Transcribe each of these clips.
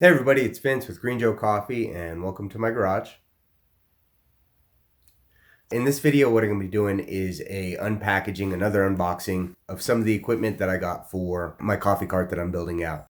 Hey everybody, it's Vince with Green Joe Coffee and welcome to my garage. In this video, what I'm going to be doing is another unboxing of some of the equipment that I got for my coffee cart that I'm building out.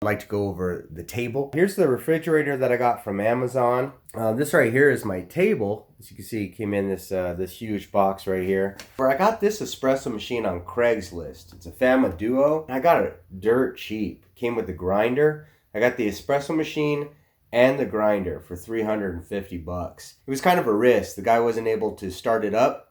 Like to go over the table. Here's the refrigerator that I got from Amazon. This right here is my table. As you can see, it came in this huge box right here. Where I got this espresso machine on Craigslist. It's a Fama Duo. I got it dirt cheap. It came with the grinder. I got the espresso machine and the grinder for 350 bucks. It was kind of a risk. The guy wasn't able to start it up.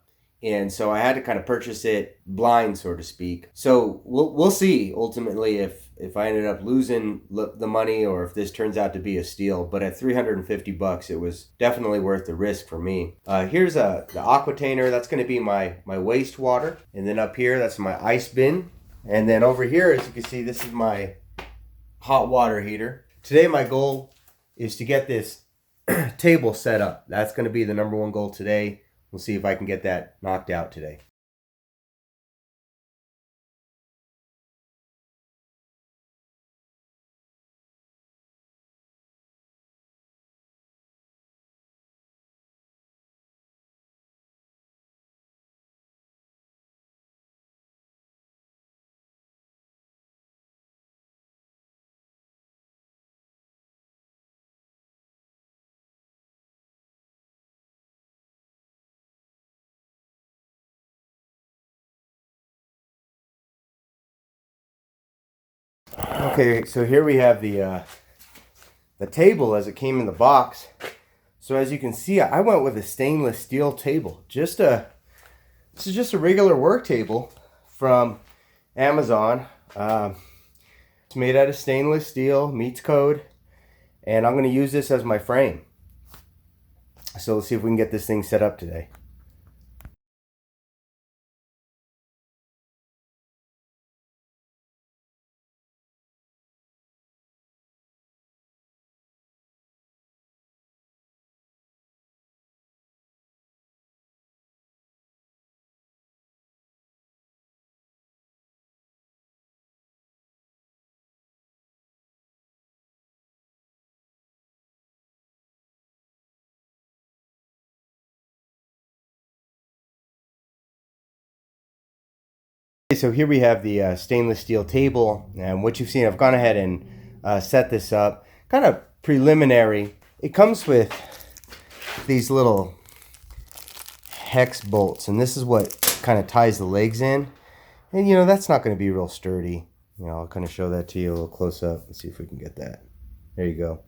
And so I had to kind of purchase it blind, so to speak. So we'll see ultimately if I ended up losing the money or if this turns out to be a steal. But at 350 bucks, it was definitely worth the risk for me. Here's the aquatainer. That's going to be my wastewater. And then up here, that's my ice bin. And then over here, as you can see, this is my hot water heater. Today, my goal is to get this table set up. That's going to be the number one goal today. We'll see if I can get that knocked out today. Okay, so here we have the table as it came in the box. So as you can see, I went with a stainless steel table. This is just a regular work table from Amazon. It's made out of stainless steel, meets code, and I'm going to use this as my frame. So let's see if we can get this thing set up today. So here we have the stainless steel table, and what you've seen, I've gone ahead and set this up. Kind of preliminary. It comes with these little hex bolts, and this is what kind of ties the legs in. And you know, that's not going to be real sturdy. You know, I'll kind of show that to you a little close up. Let's see if we can get that. There you go.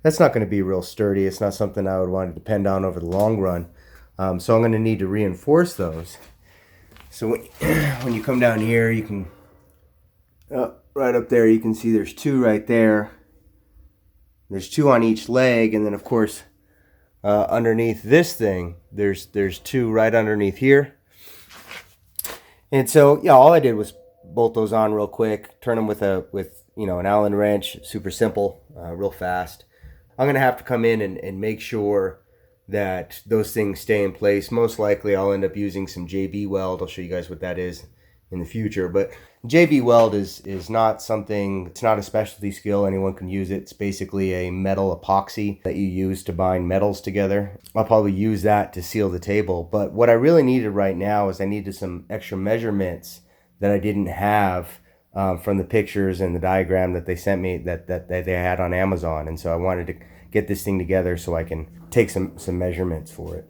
That's not going to be real sturdy. It's not something I would want to depend on over the long run. So I'm going to need to reinforce those. So when you come down here, you can, right up there, you can see there's two right there. There's two on each leg, and then of course, underneath this thing, there's two right underneath here. And so, yeah, all I did was bolt those on real quick, turn them with an Allen wrench, super simple, real fast. I'm gonna have to come in and make sure that those things stay in place. Most likely I'll end up using some JB weld. I'll show you guys what that is in the future. But JB weld is not something, it's not a specialty skill. Anyone can use it. It's basically a metal epoxy that you use to bind metals together. I'll probably use that to seal the table. But what I really needed right now is I needed some extra measurements that I didn't have from the pictures and the diagram that they sent me that they had on Amazon. And so I wanted to get this thing together so I can take some measurements for it.